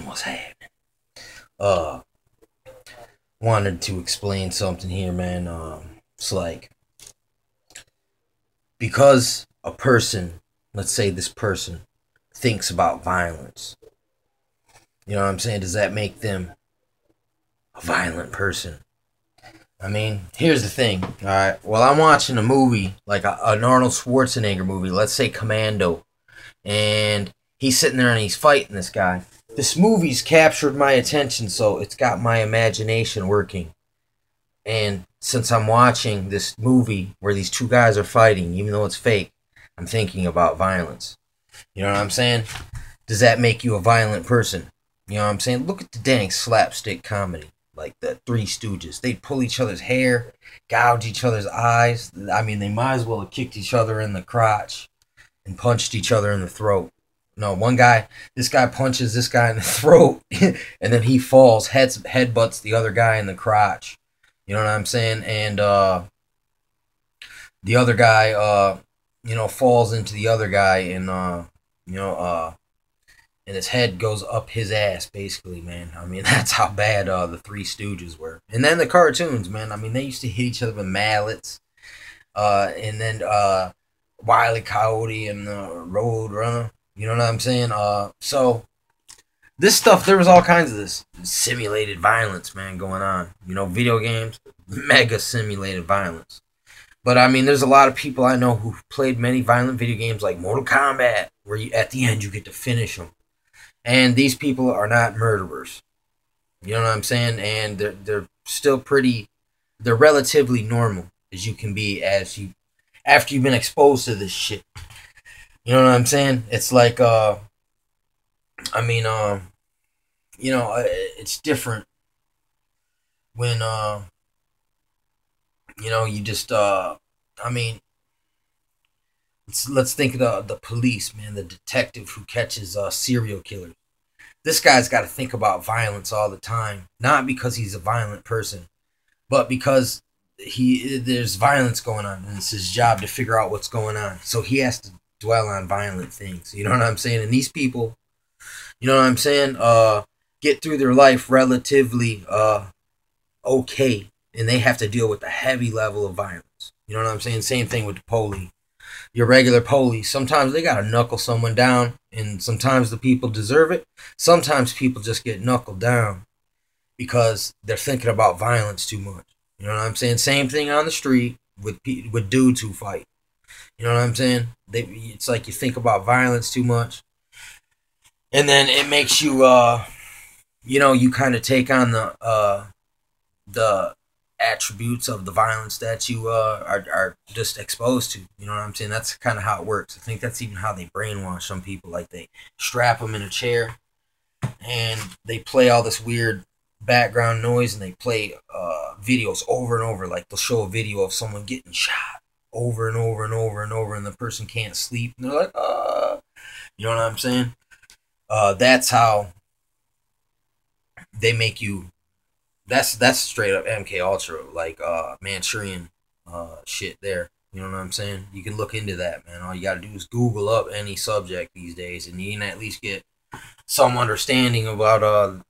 What's happening? Uh, Wanted to explain something here, man. It's like because a person, let's say this person, thinks about violence. You know what I'm saying? Does that make them a violent person? I mean, here's the thing. All right. Well, I'm watching a movie like an Arnold Schwarzenegger movie. Let's say Commando, and he's sitting there and he's fighting this guy. This movie's captured my attention, so it's got my imagination working. And since I'm watching this movie where these two guys are fighting, even though it's fake, I'm thinking about violence. You know what I'm saying? Does that make you a violent person? You know what I'm saying? Look at the dang slapstick comedy. Like the Three Stooges. They'd pull each other's hair, gouge each other's eyes. I mean, they might as well have kicked each other in the crotch and punched each other in the throat. No, this guy punches this guy in the throat, and then he falls, headbutts the other guy in the crotch. You know what I'm saying? And the other guy, falls into the other guy, and you know, uh, and his head goes up his ass, basically, man. I mean, that's how bad the Three Stooges were. And then the cartoons, man. I mean, they used to hit each other with mallets. And then Wile E. Coyote and Road Runner. You know what I'm saying? So this stuff, there was all kinds of this simulated violence, man, going on. You know, video games, mega simulated violence. But I mean, there's a lot of people I know who've played many violent video games like Mortal Kombat, where at the end you get to finish them. And these people are not murderers. You know what I'm saying? And they're still they're relatively normal as you can be as you after you've been exposed to this shit. You know what I'm saying? It's like I mean it's different when you just I mean let's think of the police, man, the detective who catches serial killers. This guy's got to think about violence all the time, not because he's a violent person, but because there's violence going on, and it's his job to figure out what's going on. So he has to dwell on violent things. You know what I'm saying? And these people, you know what I'm saying, get through their life relatively okay, and they have to deal with a heavy level of violence. You know what I'm saying? Same thing with the police. Your regular police, sometimes they gotta knuckle someone down, and sometimes the people deserve it. Sometimes people just get knuckled down because they're thinking about violence too much. You know what I'm saying? Same thing on the street with dudes who fight. You know what I'm saying? It's like you think about violence too much, and then it makes you, you kind of take on the attributes of the violence that you are just exposed to. You know what I'm saying? That's kind of how it works. I think that's even how they brainwash some people. Like they strap them in a chair and they play all this weird background noise, and they play videos over and over. Like they'll show a video of someone getting shot over and over and over and over, and the person can't sleep, and they're like, you know what I'm saying? That's how they make you. That's straight up MK Ultra, like Manchurian shit there. You know what I'm saying? You can look into that, man. All you gotta do is Google up any subject these days, and you can at least get some understanding about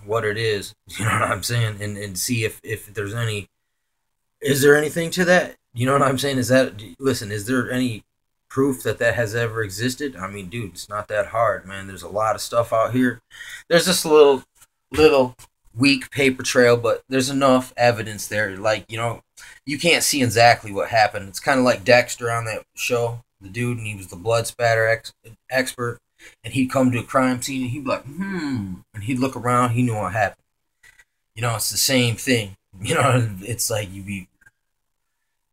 what it is. You know what I'm saying? And see if there's any. Is there anything to that? You know what I'm saying? Is there any proof that that has ever existed? I mean, dude, it's not that hard, man. There's a lot of stuff out here. There's just a little weak paper trail, but there's enough evidence there. Like, you can't see exactly what happened. It's kind of like Dexter on that show, the dude, and he was the blood spatter expert. And he'd come to a crime scene and he'd be like, and he'd look around, he knew what happened. It's the same thing. It's like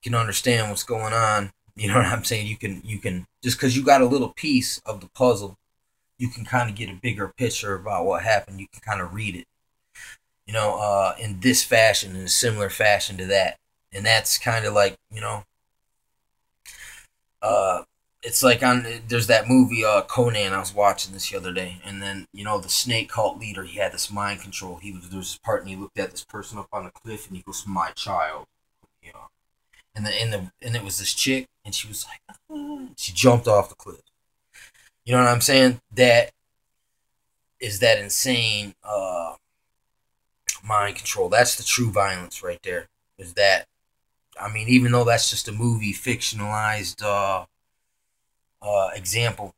can understand what's going on. You know what I'm saying? You can just because you got a little piece of the puzzle, you can kind of get a bigger picture about what happened. You can kind of read it, in this fashion, in a similar fashion to that. And that's kind of like, uh, it's like there's that movie Conan. I was watching this the other day, and then the snake cult leader. He had this mind control. There was this part, and he looked at this person up on the cliff, and he goes, "My child," you know. And it was this chick, and she was like, she jumped off the cliff. You know what I'm saying? That is that insane mind control. That's the true violence right there. Is that, I mean, even though that's just a movie fictionalized example,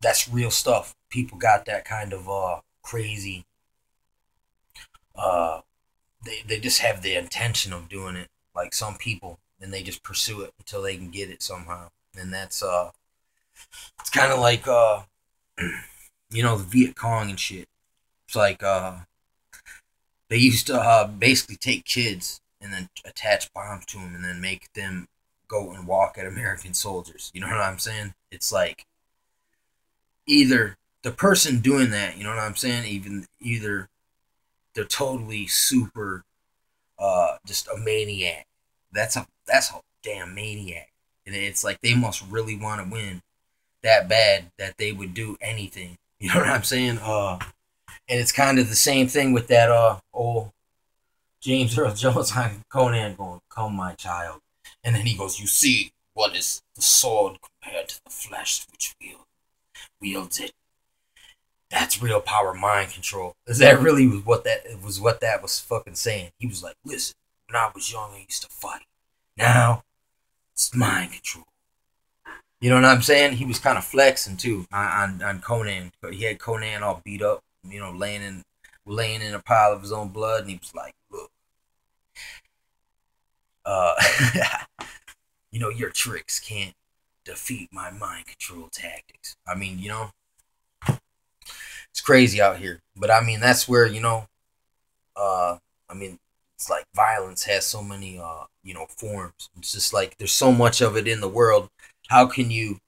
that's real stuff. People got that kind of crazy. Uh, they just have the intention of doing it. Like some people, and they just pursue it until they can get it somehow. And that's it's kind of like the Viet Cong and shit. It's like they used to basically take kids and then attach bombs to them and then make them go and walk at American soldiers. You know what I'm saying? It's like either the person doing that, you know what I'm saying? Either they're totally super, just a maniac. That's a damn maniac, and it's like they must really want to win that bad that they would do anything. You know what I'm saying? And it's kind of the same thing with that old James Earl Jones on Conan going, "Come, my child," and then he goes, "You see, what is the sword compared to the flesh which wields it? That's real power, mind control." Is that really what that was fucking saying? He was like, "Listen, when I was young, I used to fight. Now it's mind control." You know what I'm saying? He was kind of flexing too on Conan. He had Conan all beat up, laying in a pile of his own blood, and he was like, "Look, uh, your tricks can't defeat my mind control tactics." I mean, it's crazy out here, but I mean that's where I mean, it's like violence has so many forms. It's just like there's so much of it in the world. How can you'd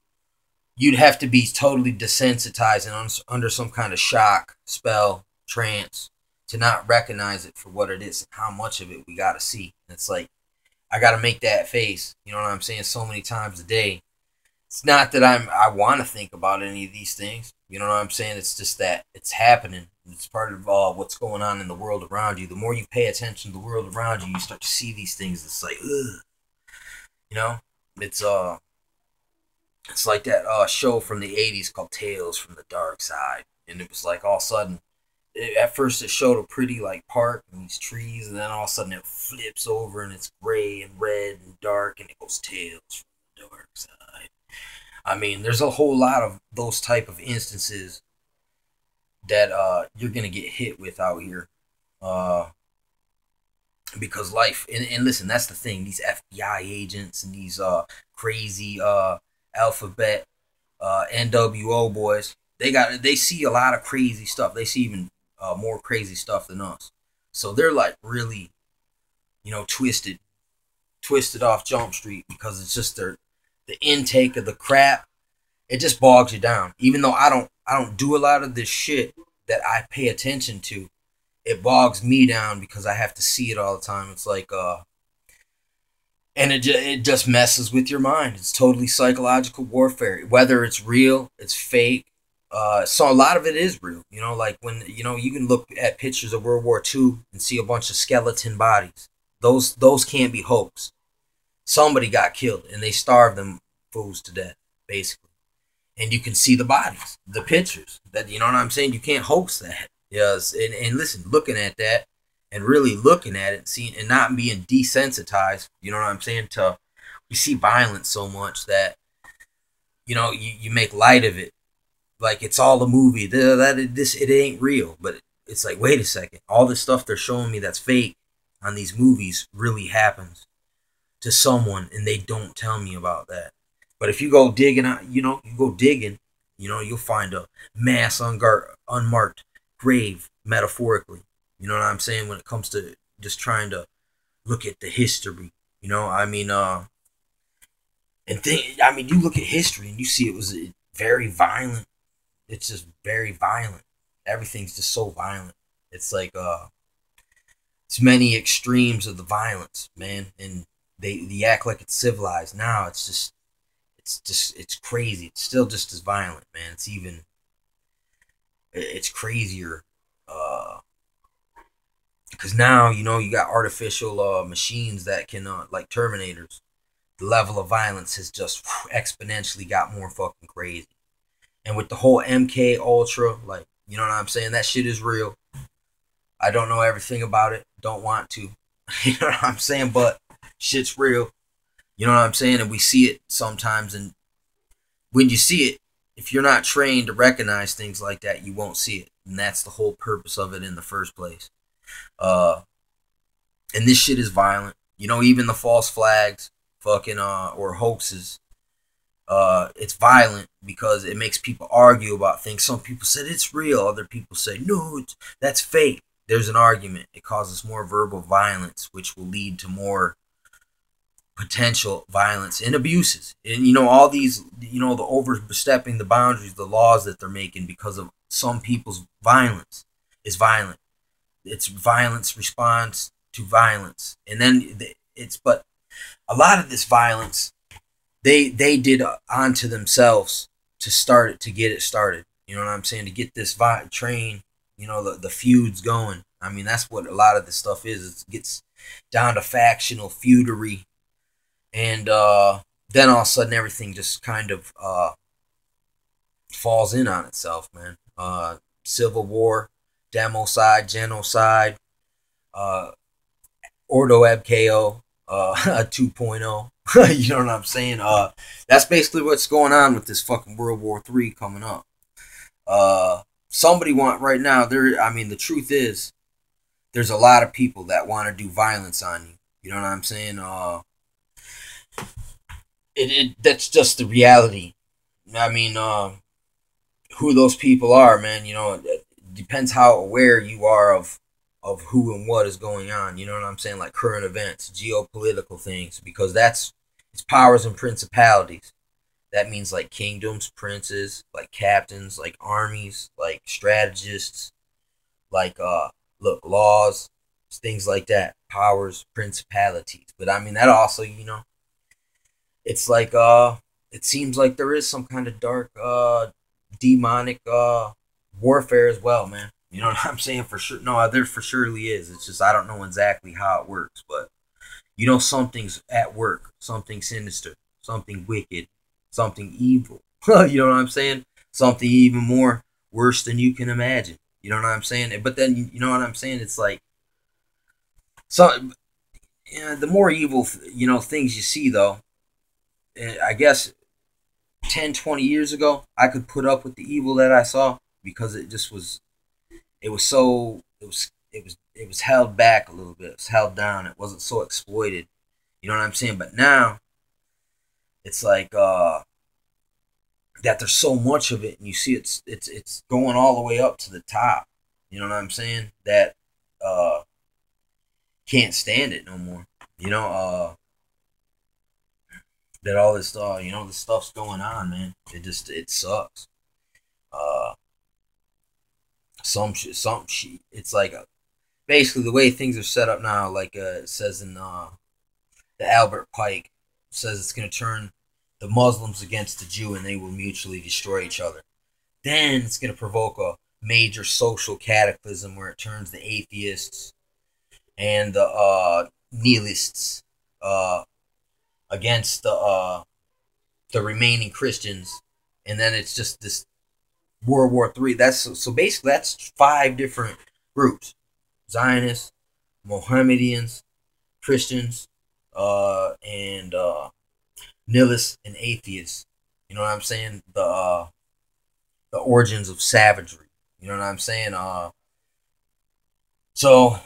have to be totally desensitized and under some kind of shock, spell, trance to not recognize it for what it is and how much of it we got to see. And it's like, I got to make that face, you know what I'm saying, so many times a day. It's not that I want to think about any of these things, you know what I'm saying? It's just that it's happening. It's part of what's going on in the world around you. The more you pay attention to the world around you, you start to see these things. It's like, ugh. You know, it's it's like that show from the '80s called Tales from the Dark Side, and it was like all of a sudden, at first it showed a pretty like park and these trees, and then all of a sudden it flips over and it's gray and red and dark, and it goes Tales from the Dark Side. I mean, there's a whole lot of those type of instances that you're gonna get hit with out here, uh, because life and listen, that's the thing. These FBI agents and these crazy alphabet NWO boys, they see a lot of crazy stuff. They see even more crazy stuff than us. So they're like really, twisted off Jump Street because it's just the intake of the crap. It just bogs you down. Even though I don't do a lot of this shit that I pay attention to, it bogs me down because I have to see it all the time. It's like and it just messes with your mind. It's totally psychological warfare. Whether it's real, it's fake. So a lot of it is real. Like when you can look at pictures of World War II and see a bunch of skeleton bodies. Those can't be hoaxed. Somebody got killed and they starved them fools to death, basically. And you can see the bodies, the pictures. That, you know what I'm saying? You can't hoax that. Yes, and listen, looking at that and really looking at it, and seeing and not being desensitized. You know what I'm saying? We see violence so much that you make light of it, like it's all a movie. It ain't real, but it's like, wait a second, all this stuff they're showing me that's fake on these movies really happens to someone, and they don't tell me about that. But if you go digging out, you'll find a mass unmarked grave, metaphorically. You know what I'm saying? When it comes to just trying to look at the history, I mean, you look at history and you see it was very violent. It's just very violent. Everything's just so violent. It's like it's many extremes of the violence, man, and they act like it's civilized. Now it's crazy. It's still just as violent, man. It's crazier. Because now you got artificial machines that can like Terminators. The level of violence has just exponentially got more fucking crazy. And with the whole MK Ultra, like You know what I'm saying? That shit is real. I don't know everything about it. Don't want to. You know what I'm saying? But shit's real. You know what I'm saying? And we see it sometimes. And when you see it, if you're not trained to recognize things like that, you won't see it. And that's the whole purpose of it in the first place. Uh, and this shit is violent. You know, even the false flags, fucking or hoaxes. It's violent because it makes people argue about things. Some people said it's real. Other people say no, that's fake. There's an argument. It causes more verbal violence, which will lead to more potential violence and abuses. And you know, all these, you know, the overstepping the boundaries, the laws that they're making because of some people's violence is violent. It's violence responds to violence. And then but a lot of this violence they did onto themselves to start it, to get it started. You know what I'm saying? To get this train, you know, the feuds going. I mean, that's what a lot of this stuff is. It gets down to factional feudery, and then all of a sudden everything just kind of falls in on itself, man. Civil war, democide, genocide, uh, Ordo Abkeo, 2.0. You know what I'm saying? That's basically what's going on with this fucking World War III coming up. Somebody want right now. I mean, the truth is, there's a lot of people that want to do violence on you. You know what I'm saying? That's just the reality. I mean, who those people are, man. You know, it depends how aware you are of who and what is going on. You know what I'm saying? Like current events, geopolitical things, because it's powers and principalities. That means like kingdoms, princes, like captains, like armies, like strategists, like look, laws, things like that. Powers, principalities. But I mean that also, you know, it's like it seems like there is some kind of dark demonic warfare as well, man. You know what I'm saying? For sure. No, there for surely is. It's just I don't know exactly how it works, but you know something's at work, something sinister, something wicked, something evil. You know what I'm saying? Something even more worse than you can imagine. You know what I'm saying? But then you know what I'm saying? It's like so. Yeah, the more evil, you know, things you see though. I guess 10, 20 years ago, I could put up with the evil that I saw because it just was. It was so. It was held back a little bit. It was held down. It wasn't so exploited. You know what I'm saying? But now it's like that there's so much of it, and you see it's going all the way up to the top. You know what I'm saying? That uh can't stand it no more. You know, that all this you know, this stuff's going on, man. It sucks. Uh some shit. It's like basically the way things are set up now, like it says in the Albert Pike says it's going to turn the Muslims against the Jew and they will mutually destroy each other. Then it's going to provoke a major social cataclysm where it turns the atheists and the nihilists uh, against the remaining Christians, and then it's just this World War III. That's so basically that's five different groups: Zionists, Mohammedans, Christians, and nihilists and atheists. You know what I'm saying? The origins of savagery. You know what I'm saying? So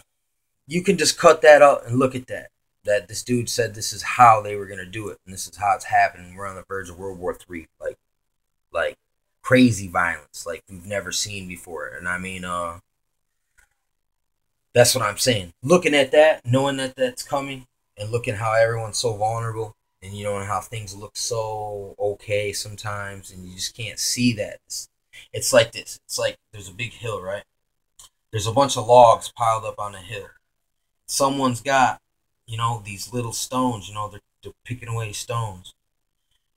you can just cut that out and look at that. That this dude said this is how they were gonna do it, and this is how it's happening. We're on the verge of World War III, like crazy violence, like we've never seen before. And I mean, that's what I'm saying. Looking at that, knowing that that's coming, and looking how everyone's so vulnerable, and you know, and how things look so okay sometimes, and you just can't see that. It's like this. It's like there's a big hill, right? There's a bunch of logs piled up on a hill. Someone's got, you know, these little stones. You know, they're picking away stones,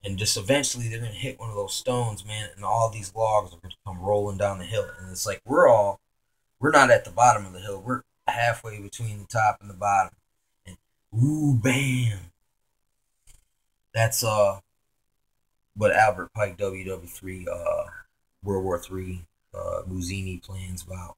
and just eventually they're gonna hit one of those stones, man, and all these logs are gonna come rolling down the hill. And it's like we're not at the bottom of the hill. We're halfway between the top and the bottom. And ooh, bam. That's what Albert Pike WW3 World War III Buzzini plans about.